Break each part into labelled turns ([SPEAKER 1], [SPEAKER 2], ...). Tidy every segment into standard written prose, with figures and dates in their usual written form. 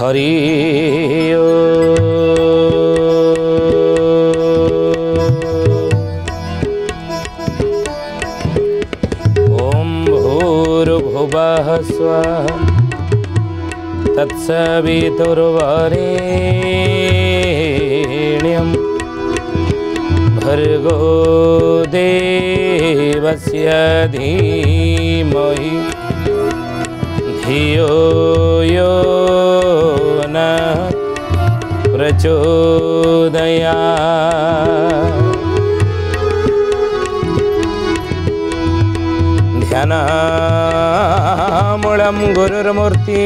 [SPEAKER 1] हरि ओम भूर्भुवः स्वः तत्सवितुर्वरेण्यं भर्गो देवस्य धीमहि धियो यो न प्रचोदयात्। ध्यानामूलं गुरुर्मूर्ति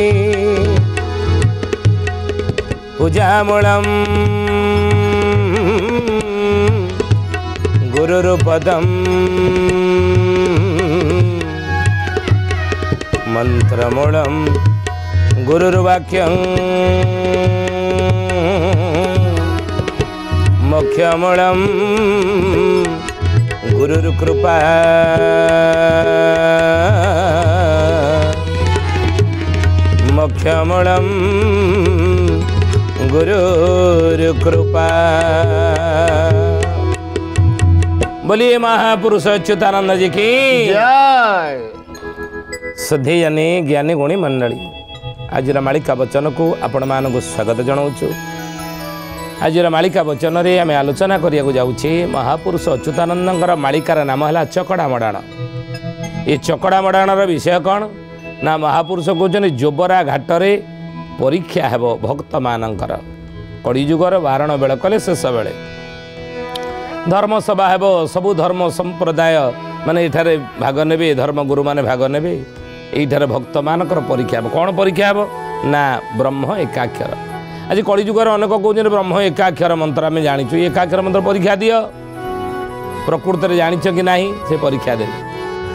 [SPEAKER 1] पूजामूलं गुरुर्पदम् मंत्रमूलं गुरुर्वाक्यं मोक्षमूलं गुरुर्कृपा। मोक्षमूलं गुरुर्कृपा। बोलिए महापुरुष अच्युतानंद जी की
[SPEAKER 2] जय।
[SPEAKER 1] श्रद्धेयनी ज्ञानी गुणी मंडली आज मालिका वचन को आपण मानक स्वागत जनाऊँ। आज मालिका वचन रे आम आलोचना करिया जाऊँचे महापुरुष अच्युतानंदर मालिकार नाम है चकड़ा मडाण। ये चकड़ा मडाणर विषय कौन ना महापुरुष कहते जोबरा घाटरे परीक्षा हेब भक्त मानकर कलिजुगर वारण बेल कले शेष बेले धर्म सभा हेब सबु धर्म संप्रदाय माने एठारे भाग नेबे धर्म गुरु माने भाग नेबे एठारे भक्त मानकर परीक्षा हेब। कौन परीक्षा हेब ना ब्रह्म एकाक्षर। आज कलिजुगर अनेक कहते ब्रह्म एकाक्षर मंत्र आम जाचु एकाक्षर मंत्र परीक्षा दियो प्रकृत में जाच कि ना से परीक्षा देवे।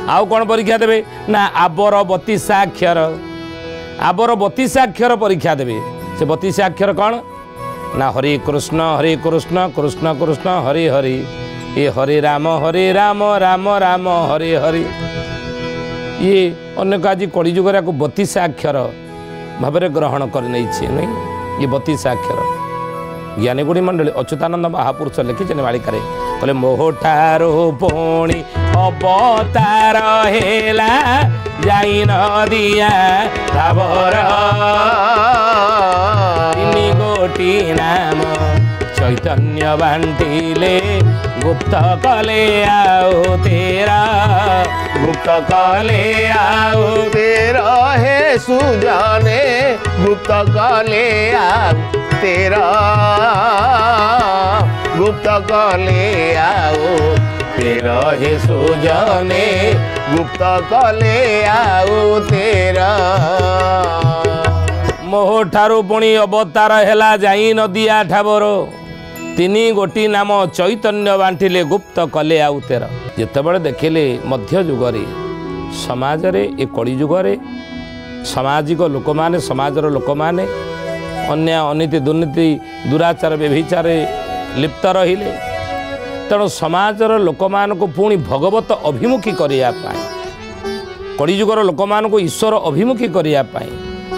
[SPEAKER 1] आउ कौन परीक्षा देवे ना आबर 32 अक्षर आबर 32 अक्षर परीक्षा देवे। से 32 अक्षर कौन ना हरे कृष्ण कृष्ण कृष्ण हरे हरे ये हरे राम राम राम हरे हरे। ये अनेक आज कलिजुगर को 32 अक्षर भाव ग्रहण कर नहीं ये 32 अक्षर ज्ञानी गुणी मंडली अच्युतानंद महापुरुष लिखिछन मालिका कहले मोहठारो पुणी अवतार हेला जाई नदिया धावर तिनी गोटी नाम चैतन्य बांटिले गुप्त कले आओ तेरा
[SPEAKER 2] गुप्त काले आओ तेरा है सुजाने गुप्त काले आओ तेरा गुप्त काले आओ तेरा है सुजाने गुप्त काले आओ तेरा।
[SPEAKER 1] मोहठारू पुणी अवतार हेला जाई नदिया ठाबर तिनी गोटी नाम चैतन्य बांटिले गुप्त कले आउ तेरा। जितेबाला देखिले मध्य जुगरे समाज रे ए कली जुगरे सामाजिक लोक माने समाजर लोक माने अन्य अनीति दुर्नीति दुराचार व्यभिचार लिप्त रहिले तेणु समाजर लोक मान को पुणी भगवत अभिमुखी करने कलिजुगर लोक मान को ईश्वर अभिमुखी करने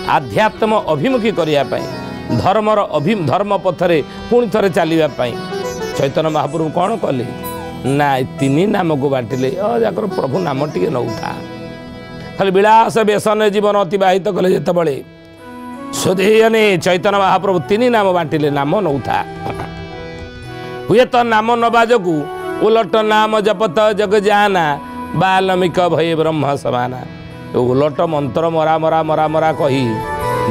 [SPEAKER 1] आध्यात्म अभिमुखी करने धर्म पथरे पुणी थे चलवाई चैतन्य महाप्रभु कौन कले ना तीन नाम को बांटिले जाकर प्रभु नाम टे नौथा खाली विलास व्यसन जीवन अतिबाहित कले जितेबाला सुधेयने चैतन्य महाप्रभु तीन नाम बांटिले नाम नौथा हुए तो नाम नवा जगू उलट नाम जपत जग जाना बाल्मीक भय ब्रह्म समाना। उलट मंत्र मरा मरा मरा मरा कही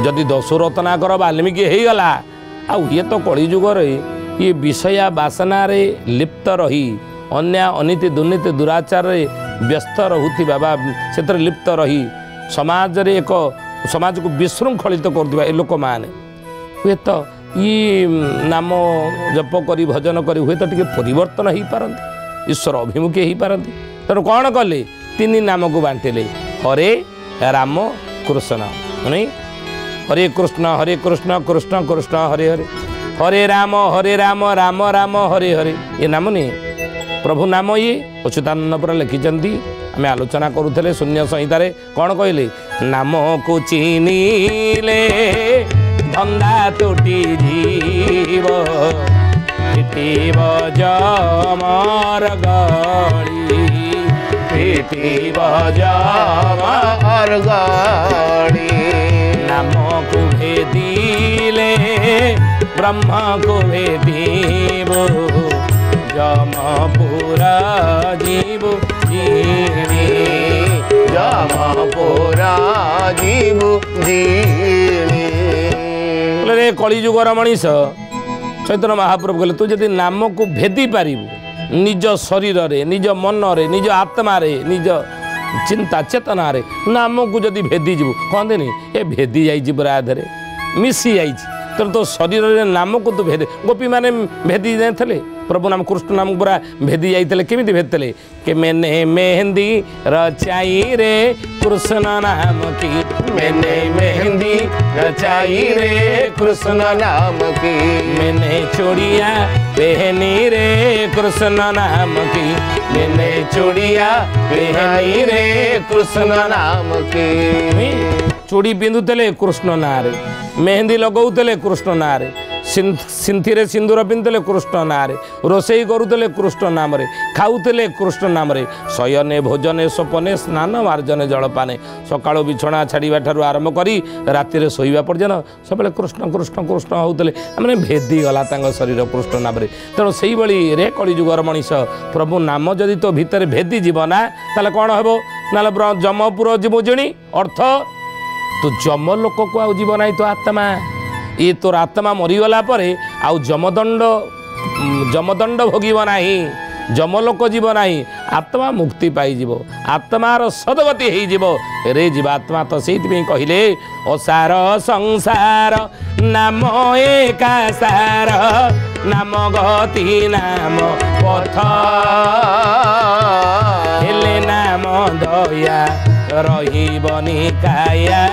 [SPEAKER 1] जदि दशरत्ना कर बाल्मीकि हो गला आए तो कलिजुगर ये विषया बासना रे लिप्त रही अन्य अनीति दुर्नीति दुराचार व्यस्त रोती बाबा से लिप्त रही समाज रे एक समाज को विशृंखलित कर लोक मैंने हुए तो ये नाम जप करी भजन करी हुए तो टे परिवर्तन हो पारती ईश्वर अभिमुखी हो पारती तेणु कौन कले तीन नाम को बांटिले हरे राम कृष्ण नहीं हरे कृष्ण कृष्ण कृष्ण हरे हरे हरे राम राम राम हरे हरे ये नाम नहीं प्रभु नाम ये अच्युतानंद पर लिखिंट आम आलोचना करुले शून्य संहितार कौन कहले नाम को चिनिले ଧନ୍ଦା ତୁଟି ଯିବ ପିଟିବ ଜମର ଗଳି
[SPEAKER 2] ପିଟିବ ଜମର ଗଳି
[SPEAKER 1] ନାମକୁ ଭେଦିଲେ ବ୍ରହ୍ମକୁ ଭେଦିବ ଯମପୁର ଯିବୁ ଯିବି
[SPEAKER 2] ଯମପୁର ଯିବୁ ଯିବି
[SPEAKER 1] ରେ କଳିଯୁଗର ମଣିଷ ଚୈତନ୍ୟ ମହାପ୍ରଭୁ କହିଲେ ତୁ ଯଦି ନାମକୁ ଭେଦି ପାରିବୁ ନିଜ ଶରୀରରେ ନିଜ ମନରେ ନିଜ ଆତ୍ମାରେ ନିଜ ଚିନ୍ତା ଚେତନାରେ ନାମକୁ ଯଦି ଭେଦିଯିବୁ କହନ୍ତିନି ଏ ଭେଦି ଯାଇଛି ପୁରା ଆଧରେ ମିଶି ଯାଇଛି ତେଣୁ ତୋ ଶରୀରରେ ନାମକୁ ତୁ ଭେଦେ ଗୋପୀମାନେ ଭେଦି ଯାଇଥିଲେ ପ୍ରଭୁ ନାମ କୃଷ୍ଣ ନାମ ପୁରା ଭେଦି ଯାଇଥିଲେ କେମିତି ଭେଦିଥିଲେ କେ ମେନେ ମେହେନ୍ଦି ରଚାଇ ରେ କୃଷ୍ଣ ନାମ କି
[SPEAKER 2] मैंने मेहंदी रचाई रे कृष्ण नाम की
[SPEAKER 1] मैंने चूड़िया पहनी रे कृष्ण नाम की
[SPEAKER 2] मैंने चूड़िया पहनी रे कृष्ण नाम की
[SPEAKER 1] चूड़ी पिंधुले कृष्ण नारे मेहंदी लगौले कृष्ण नारे सिंथी सिंदूर पिंधुले कृष्ण नारे रोसई करुले कृष्ण नाम खाऊले कृष्ण नाम शयने भोजने स्वपने स्नान मार्जने जलपाने सकाळ बिछଣା छाड़ा ठार आरंभ करी राति शोवा पर्यटन सब कृष्ण कृष्ण कृष्ण होते मैंने भेदी गला शरीर कृष्ण नाम तेणु से रे कलिजुगर मनीष प्रभु नाम जदि तो भितर भेदी जीव ना ताले कौन हम ना जमपुर जीव जिणी अर्थ तू जम लोक को आ जीव ना तो आत्मा ये तोर आत्मा मरीगला आउ जमदंड भोगीब नाही जमलोक जीव नाही आत्मा मुक्ति पाइब आत्मार सदगति हो रे जीवात्मा तो से कहले असार संसार नाम एका सार नाम गति नाम पथ हेले नाम दया रहिबनी काया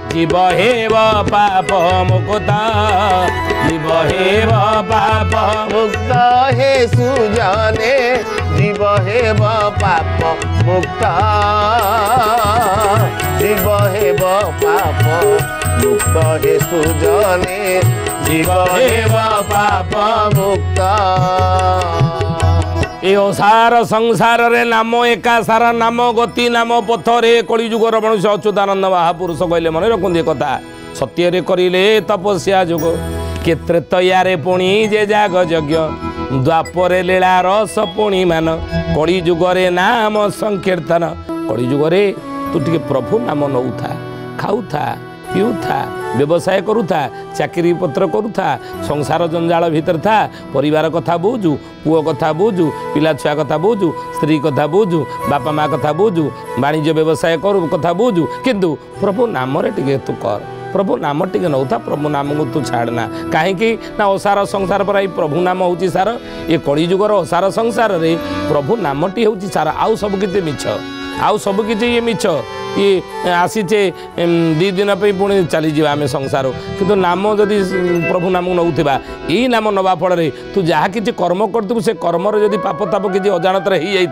[SPEAKER 1] जीव हेब पाप मुक्त जीव हेब पाप
[SPEAKER 2] मुक्त हे सुजाने जीव हेब पाप मुक्त जीव हेब पाप मुक्त हे सुजाने जीव हेब पाप मुक्त
[SPEAKER 1] ए असार संसार रे नाम एका सारा नाम गति नाम पथरे कलिजुगर मनुष्य अच्युतानंद महापुरुष कहले मन रखुंदी कथा सत्य रे करिले तपस्या जुग केत्रे तयारे पुणी जे जाग यज्ञ द्वापरे लीला रस पुणी मान कलिजुगरे नाम संकीर्तन कलिजुगरे तू टिके प्रभु नाम नौथा खाऊथा पिउथा व्यवसाय करुथा चाकरी पत्र करुथा संसार जंजाल भीतर था परिवार कथा बुझु पुओ कथा बुझु पिला छुआ कथा बुझु स्त्री कथा बुझु बापा माँ कथा बुझु वाणिज्य व्यवसाय करू कथा बुझु किंतु प्रभु नाम टिके तू कर प्रभु नाम टिके नौथा प्रभु नाम को तू छाड़ना कहीं ना असार संसार पर प्रभु नाम हूँ सार ये कलिजुगर असार संसार रे प्रभु नामटी हूँ सार आउ सब किसी मिछ आउ सब किसी ये मिछ ये आसीचे दी दिन पे पुणी चली जावा आम संसार किंतु नाम जदि प्रभु नाम नौथिबा यही नाम नवा फल तू जहाँ किसी कर्म करतु से कर्मर जदि पाप ताप किसी अजाणत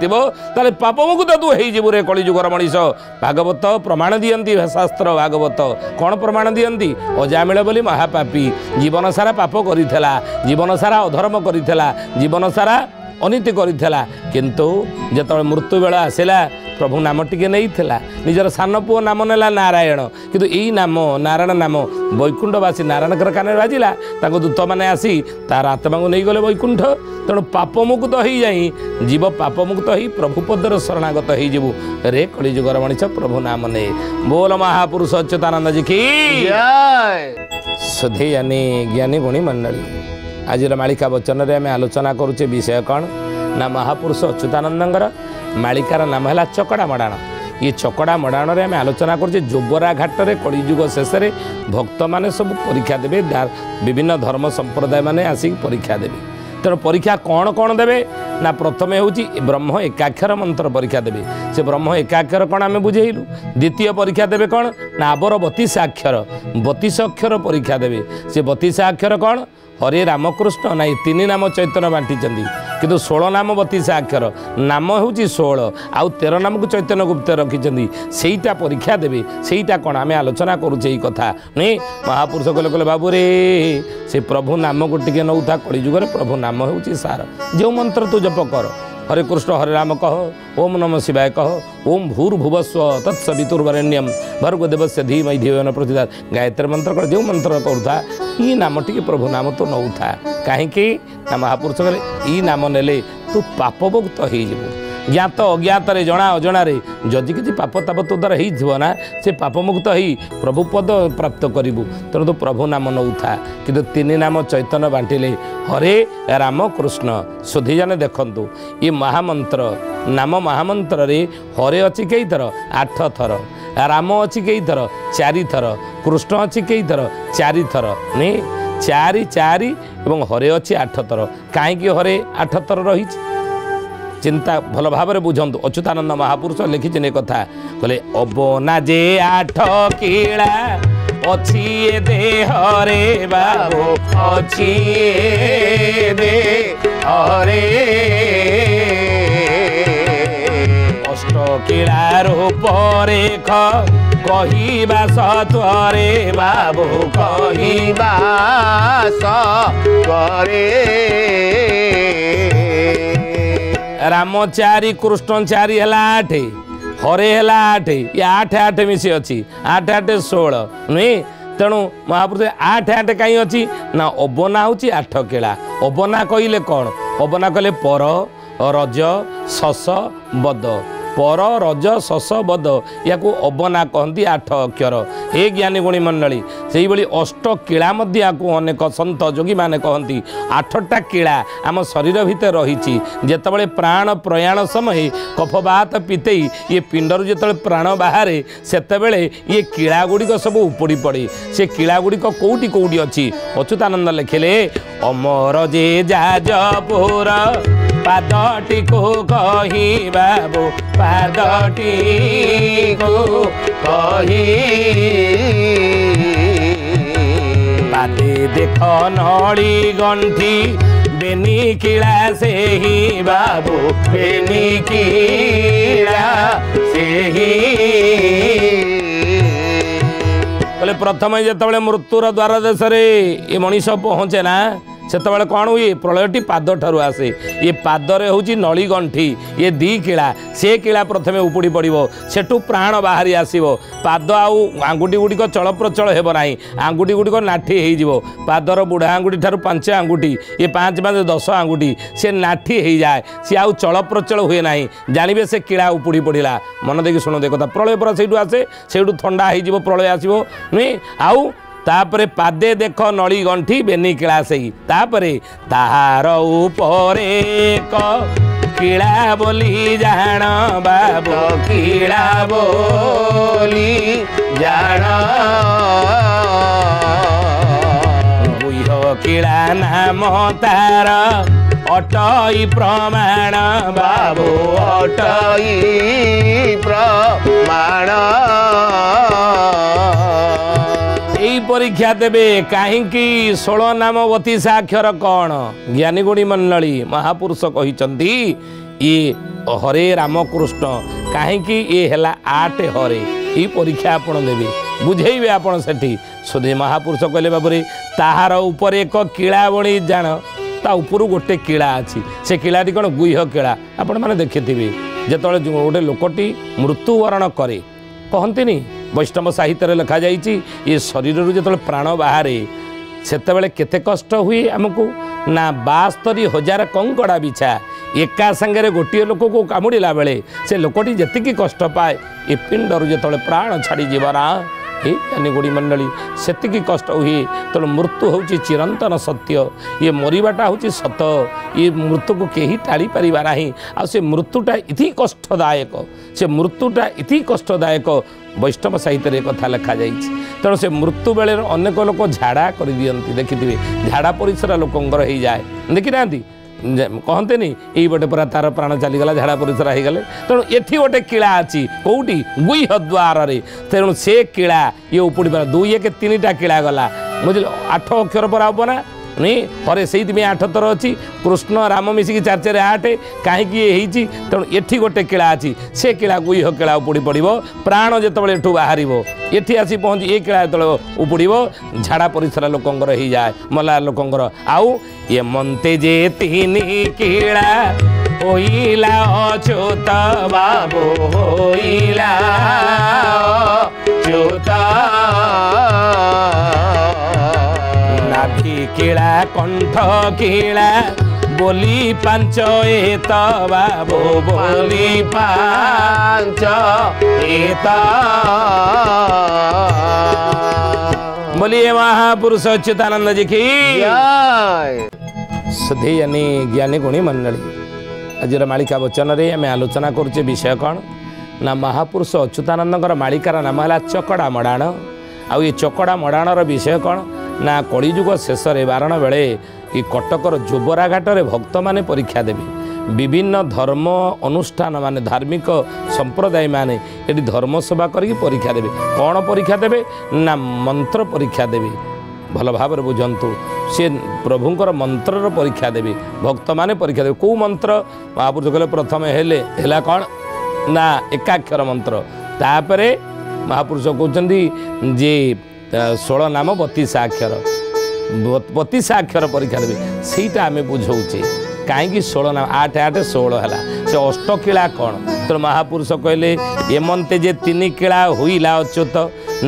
[SPEAKER 1] हो ताले पाप मुक्त तू हो रे कलिजुगर मनीष भागवत प्रमाण दियंती शास्त्र भागवत कौन प्रमाण दियंती अजामिल बोली महापापी जीवन सारा पाप करिथला जीवन सारा अधर्म करिथला जीवन सारा अनीति करिथला किंतु जेतबे मृत्यु बेला आसिला प्रभु नाम टिके नहीं थिला निजर सान पुओ नाम नेला नारायण किंतु यही नाम नारायण नाम वैकुंठवासी नारायण कान बाजिला ताको दूत मैंने आसी तार आत्मा को नहीं गले वैकुंठ तेणु पाप मुक्त हो जाई जीव पाप मुक्त हो प्रभु पदर शरणागत हो रे कलिजुगर मनीष प्रभु नाम ने बोल महापुरुष अच्युतानंद जी की
[SPEAKER 2] जय
[SPEAKER 1] सुधे ज्ञानी गुणी मंडली आज मालिका वचन रे आम आलोचना करुचे विषय कौन ना महापुरुष अच्युतानंदर मालिकार नाम है चकड़ा मडाण ये चकड़ा मडाण आम आलोचना करुचे जोबरा घाट में कलिजुग शेष में भक्त मैंने सब परीक्षा देवे विभिन्न धर्म संप्रदाय मैंने आसिक परीक्षा देवे तेणु परीक्षा कौन कौन देवे ना प्रथम हूँ ब्रह्म एकाक्षर मंत्र परीक्षा देवे से ब्रह्म एकाक्षर कौन आम बुझेलु द्वितीय परीक्षा देवे कौन ना आबर 32 अक्षर 32 अक्षर परीक्षा देवे से 32 अक्षर कौन हरे रामकृष्ण ना तीन नाम चैतन्य बांटी किंतु 16 नाम 32 अक्षर नाम हूँ 16 आउ 13 नाम को चैतन्य गुप्त रखिंट सेटा परीक्षा देवे सेटा कौन आम आलोचना करुचे कथा नहीं महापुरुष कहले कहले बाबू रे से प्रभु नाम को टे नौ था कलिजुगर प्रभु नाम हूँ सार जो मंत्र तू जप कर हरे कृष्ण हरे राम कह ओम नमः शिवाय कह ओम भूर्भुवस्व तत्सवितुर्वरेण्यम भर्गो देवस्य धीमहि धियो न प्रचोदयात् गायत्री मंत्र कर जो मंत्र करूथा ई नाम टी प्रभु नाम तो नौ था कहीं ना महापुरुष कहले ई नाम नेले तू पापमुक्त हो ज्ञात अज्ञात जना अजणार जदि किसी पाप ताप तो द्वारा होना से पापमुक्त हो प्रभु पद प्राप्त करूँ तेणु तो प्रभु नाम नौ था कि तीन नाम चैतन्य बांटिले हरे राम कृष्ण सुधी जाने देखु ये महामंत्र नाम महामंत्र रे हरे अच्छी कई थर 8 थर राम अच्छी कई थर 4 थर कृष्ण अच्छी कई थर 4 थर नहीं 4 4 एवं हरे अच्छी 8 थर कहीं हरे 8 थर रही चिंता भल भाव में बुझंतु अच्युतानंद महापुरुष लिखिछन कथा कहले अबना जे 8 कीड़ा अच्छी देह रे बाबू
[SPEAKER 2] अच्छी देह रे
[SPEAKER 1] अष्ट कीड़ार उपरे कहिबा सत्वरे बाबू
[SPEAKER 2] कहिबा सत्वरे
[SPEAKER 1] राम 4 कृष्ण 4 है 8 हरे है 8 ये 8 8 मिसी अच्छी 8 8 16 नुहे तेणु महापुरुष 8 8 कहीं अच्छी ना अबना हूँ 8 केला अबना कहले कौन अबना कहले पर रज शस बद पर रज शस बद या अबना कहती 8 अक्षर हे ज्ञानी गुणी मंडली से भाई अष्ट कीड़ा अनेक सन्त जोगी मैंने कहती 8टा कीड़ा आम शरीर भितर रही जितेबाला प्राण प्रयाण समय कफबात पिते ये पिंडर जो प्राण बाहर से ये कीड़ा गुड़िक सब उपड़ी पड़े से कीड़ा गुड़िक कौटी कौटी अच्छी अच्युतानंद लिखिले अमर जे जाजपुर पादटी को कही बाबू पादटी को कही पादे देख नड़ी गंठी बेनी कीड़ा से ही बाबू बेनी कीड़ा से ही बोले प्रथम जिते मृत्युर द्वार देश ये मनीष पहुँचे ना से कौन हुए प्रलयटी पाद ठारू आसे ये पादरे हूँ नली गंठी ये 2 कीड़ा से कीड़ा प्रथमे उपड़ी पड़ो सेठू प्राण बाहरी आसो पाद आउ आंगुठी गुड़िक चल प्रचल हेब ना आंगुठी गुड़िक नाठी हो पादर बुढ़ा आंगुठी ठारू 5 आंगुठी ये 5 5 10 आंगुठी से नाठी हो जाए सी आउ चल प्रचल हुए ना जानवे से कीड़ा उपड़ी पड़ा मन देखिए शुणु दे कथा प्रलय पर से आसे से ठंडा हो प्रलय आसो नुहे आउ तापरे पादे देख नली गंठी बेनी कीड़ा से तापरे ताहार उपरे कीड़ा बोली जान बाबू
[SPEAKER 2] कीड़ा बोली जान
[SPEAKER 1] गुह कीड़ा नाम तार अटई प्रमाण
[SPEAKER 2] बाबू अटई प्रमाण
[SPEAKER 1] परीक्षा देवे कहीं 16 नाम 32 अक्षर कौन ज्ञानी गुणी मंडली महापुरुष कहते ये हरे राम कृष्ण कहीं ये है 8 हरे ये परीक्षा आपन देवे बुझेबे आपन सेठी सुधे महापुरुष कहले बाबूरे ताहार ऊपर एक कीड़ा बणी जान ता ऊपर गोटे कीड़ा अच्छी से कीड़ाटी कौन गुह कीड़ा आपण मैंने देखिथिबे जेतले गोटे लोकटी मृत्युवरण करे कहते वैष्णव साहित्य लिखा जाइए ये शरीर जो प्राण बाहर सेतेबेले केते कष्ट हुए आमको ना 72,000 कंकड़ा बिछा एका संगे गोटे लोक को कामुड़ा बेले से लोकटी जी कष्ट पाए ये पिंडर जो प्राण छाड़ी जीवना ज्ञानी गुड़ी मंडली सेतिकी कष्ट हुए तेणु मृत्यु हूँ चिरंतन सत्य ये मरवाटा हूँ सत ये मृत्यु को कहीं टाड़ी पारिबा नहीं आ से मृत्युटा इति कष्टदायक से मृत्युटा इति कष्टदायक वैष्णव साहित्य कथा लिखा जाइए तेणु से मृत्यु बेले अनेक लोक झाड़ा कर दियंती देखिए झाड़ा परिश्रा लोकंर हो जाए देखी ना कहते नहीं यही बटे पूरा तार प्राण चलीगला झाड़ा परिश्रा हो गले तेणु एठी गोटे कीड़ा अच्छी कौटी गुह द्वार तेणु से कीड़ा ये उपड़ी पार 2 1 3टा कीड़ा गला बुझे 8 अक्षर पर हम ना हरे से 8 थर अच्छी कृष्ण राम मिसिकी 4 8 कहीं तेणु एठी गोटे किला अच्छी से किला को यह किला उपुड़ी पड़ो प्राण जिते एठू बाहर एठी आसी पहुँची ये किला जो उपुड़ झाड़ा परिसरा लोकंर हो जाए मला लोकंर आउ ये मनते जे 3 किला होइला अच्युत बाबू होइला अच्युत नाभि किला कंठ किला बोली 5 एत बाबू बोली 5 एत बोलिए महापुरुष अच्युतानंद जी की सधेयनी ज्ञानी गुणी मंडली आज मालिका वचन रे आम आलोचना करुचे विषय कौन ना महापुरुष अच्युतानंद मालिकार नाम है चकड़ा मड़ाण आउ ये चकड़ा मड़ाणर विषय कौन ना कलिजुग शेष बारण बेले ये कटकर जोबरा घाटे भक्त माने परीक्षा देवी विभिन्न धर्म अनुष्ठान माने धार्मिक संप्रदाय माने ये धर्म सेवा करके परीक्षा देवे कौन परीक्षा देवे ना मंत्र परीक्षा देवी भल भाव बुझंतु से प्रभुंकर मंत्रर परीक्षा देवी भक्त माने परीक्षा देवे कौ मंत्र महापुरुष कहले प्रथम हेला कौन ना एकाक्षर मंत्र तापरे महापुरुष कहते जे 16 नाम 32 अक्षर 32 अक्षर परीक्षा देवे सीटा आम बुझाऊे कहीं 16 नाम 8 8 16 है से अष्टकिला कौन तो महापुरुष कहले एमंते जे 3 किला हुईला अच्युत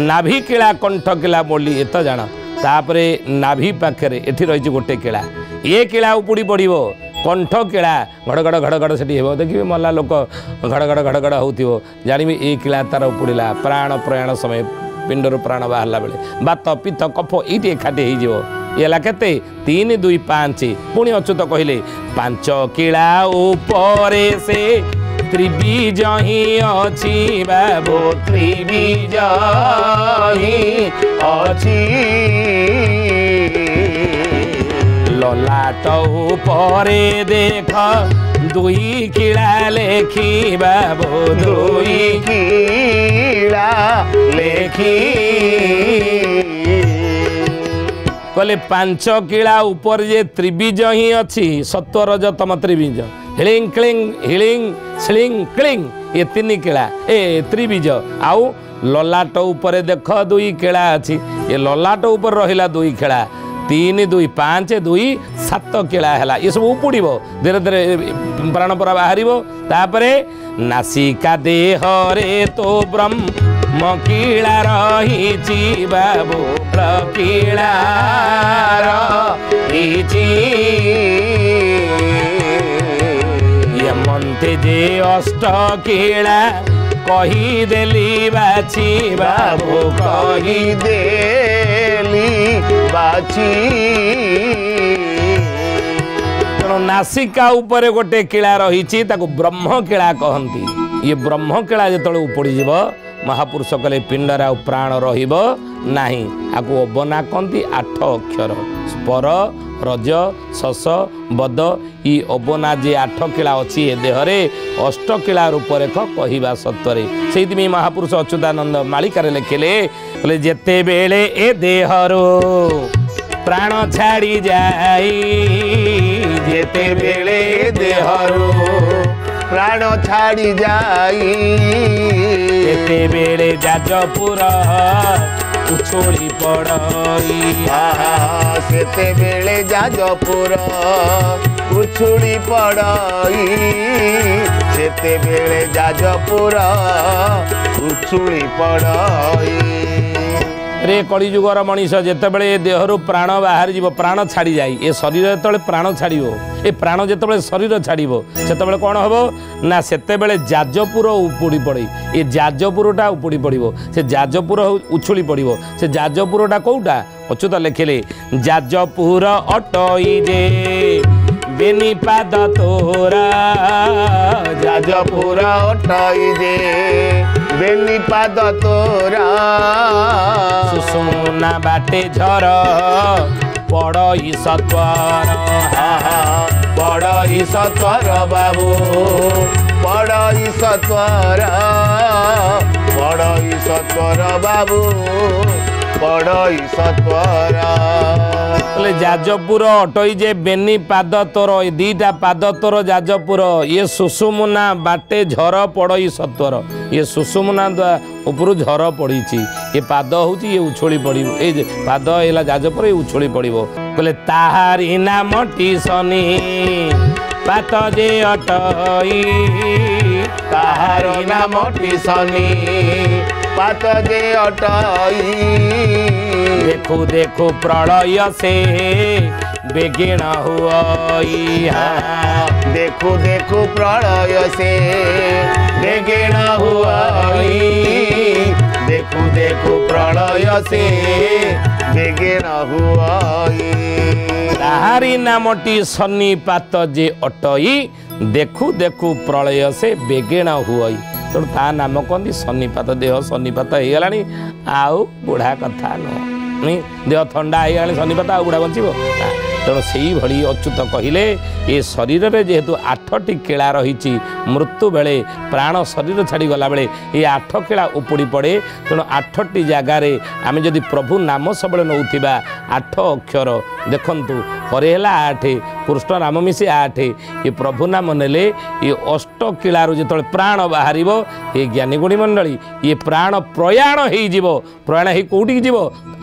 [SPEAKER 1] नाभि किला कंठ किला बोली एत जान तापरे नाभि पाखे एठी रही गोटे किला ये किला उपुड़ी पड़ो कंठ किला घड़गड़ घड़गड़ से देखिए मल्ला लोक घड़गड़ घड़गड़ हो जानवी ये किला तार उपुड़ा प्राण प्रयाण समय पिंडर प्राण बाहर बेले बात पित्त कफ ये एकाठी हो ये केते 3 2 5 पुणी अच्युत कहले 5 किला उपरे से त्रिबीज ही अच्छी बाबू त्रिबीज ही अच्छी ललाट उपरे देख 2 किला लेखी बाबू 2 किला लेखी कहले 5 किला ऊपर जे त्रिबीज ही अच्छी सत्वरजतम त्रिबीज हिलिंग क्लिंग हिलिंग स्लिंग क्लिंग ये 3 किला ए त्रिबीज आउ ललाट ऊपर देख 2 किला अच्छी ये ललाट ऊपर रहिला 2 किला 3 2 5 2 7 किला है ये सब उपुड़ धीरे धीरे प्राण परा बाहर तापरे नासिका देह रे तो ब्रह्म किला रही बाबू किला रही यमंते जे 8 किला कहीदेली बाची बाबू कहीदेली बाची तेणु नासिका उपरे गोटे किला रही ब्रह्म किला कहती ये ब्रह्म किला जो उपड़ी महापुरुष कहले पिंडर आ प्राण रही आपको अबना कहती 8 अक्षर स्पर रज शस बद ई अबना जे 8 किला अच्छी ए देहरे 8 किला रूपरेख कहवा सत्वरे से महापुरुष अच्युतानंद मालिकार लिखिले बोले जेते बेले ए देहरो प्राण छाड़ी जाई जेते बेले देहरो प्राण छाड़ी जाई जेते बेले जाजपुर उछोली पड़ई सेते बेले जाजपुर उछोली पड़ई सेते बेले जाजपुर उछोली पड़ई रे कलिजुगर मनीष जितेबले देहरु प्राण बाहर जीव प्राण छाड़ी जाए ये शरीर जो प्राण छाड़ ये प्राण जो शरीर छाड़ से कौन हम ना से जाजपुर उपुड़ी पड़े ये जाजपुरटा उपुड़ी पड़ो से जाजपुर उछुली पड़ो से जाजपुरटा कौटा अच्युत लिखिले जाजपुर अटई जे बेनिपाद तोरा जाजपुर अटई जे बेनिपाद तोरा सुसुना बाटे झर पड़ई सत्वर पड़ई सत्वर बाबू पड़ई सत्वर बाबू
[SPEAKER 2] पड़ई सत्वरा
[SPEAKER 1] बोले जाजपुर अटई जे बेनी पाद तोर ए दीटा पाद तोर जाजपुर ये सुसुमुना बाटे झर पड़ई सत्वर ये सुसुमुना ऊपर झर पड़ी ये पाद हूँ ये उछोली पड़ ये पाद है जाजपुर ये उछोली पड़ बोले ताहारी नाम टीसनी पात जे अटई
[SPEAKER 2] ताहारी नाम टीसनी पात जे अटई
[SPEAKER 1] देखो देखो प्रलय से बेगिण हुई
[SPEAKER 2] देखो देखो प्रलय से बेगिण हुई देखो देखो प्रलय से बेगिण हुई
[SPEAKER 1] ताहारी नामटी सन्निपात जे अटई देखु देखु प्रलय से बेगिण हुई तो ता नाम कहती सन्निपात देह सन्निपात हो गलानी आउ बुढ़ा कथा नुह देह थंडा हो गला सन्निपात आउ बुढ़ा बचब तेणु से भली अच्युत कहले ये शरीर में जेहेतु 8टी केला रही मृत्यु बेले प्राण शरीर छाड़ी गला बेले ये 8 केला उपुड़ी पड़े तेणु 8टी जगार आम जदि प्रभु नाम सब नौथिबा 8 अक्षर देखंतु हरे है 8 कृष्ण नाम मिसी 8 ये प्रभु नाम नेले ये 8 किलारू जो प्राण बाहर ये ज्ञानी गुणी मंडली ये प्राण प्रयाण हो प्रयाण हो कौटी जीव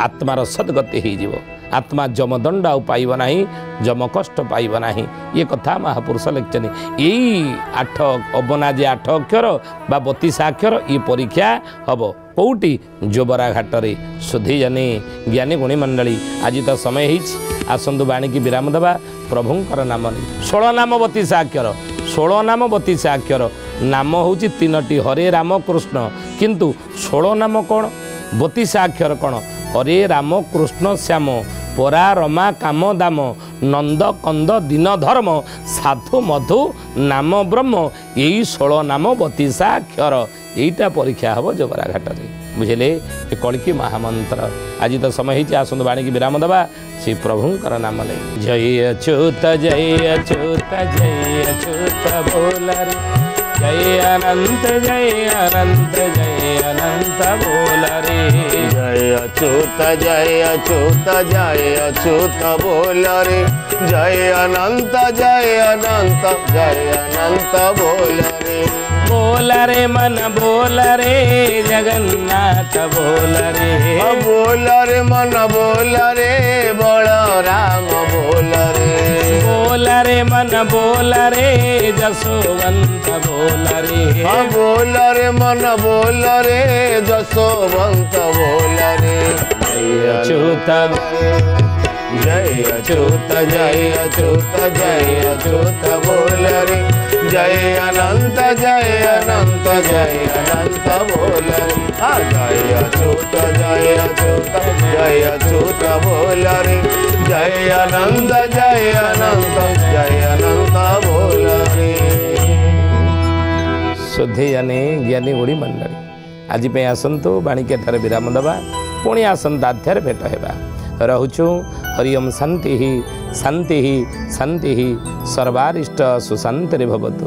[SPEAKER 1] आत्मार सद्गति हो आत्मा जमदंड आउ पाइब नाही जम कष्ट पाइब नाही ये कथा महापुरुष लिखिछन यही 8 अबना जे 8 अक्षर बा 32 अक्षर ये परीक्षा हम कौटी जोबरा घाटरे सुधी जने ज्ञानी गुणी मंडली आज तो समय ही आसंतु बाणी की विराम देवा प्रभुंकर नाम 16 नाम 32 अक्षर 16 नाम 32 अक्षर नाम हूँ 3टी हरे राम कृष्ण किंतु 16 नाम कौन 32 अक्षर कौन हरे राम कृष्ण श्याम परा रमा काम दाम नंद कंद दीन धर्म साधु मधु नाम ब्रह्म यही 16 नाम 32 अक्षर यहीटा परीक्षा हम जोबरा घाटे बुझे ये कलिकी महामंत्र आज तो समय ही आसंत बाणी की विराम देवा श्री प्रभुंकर नाम ले जय अच्युत बोल रे जय अनंत बोल रे
[SPEAKER 2] जय अच्युत बोल रे जय अनंत
[SPEAKER 1] बोल रे मन बोल रे जगन्नाथ बोल
[SPEAKER 2] रे मन बोल रे बलराम बोल
[SPEAKER 1] रे मन बोल रे जसोवंत बोल
[SPEAKER 2] रे मन बोल रे जसोवंत बोल रे
[SPEAKER 1] जय अच्युत
[SPEAKER 2] बोल रे जय अनंत बोल रे जय अच्युत बोल रे जय अनंत बोल रे
[SPEAKER 1] शुद्धि जाने ज्ञानी गुणी मंडली आज पे आसतु बाणिके ठारे विराम देवा पुणी आसंता अध्याय भेट होगा रहुचु हरिओम शांति शांति शांति सर्वारिष्ट सुशांति भवतु।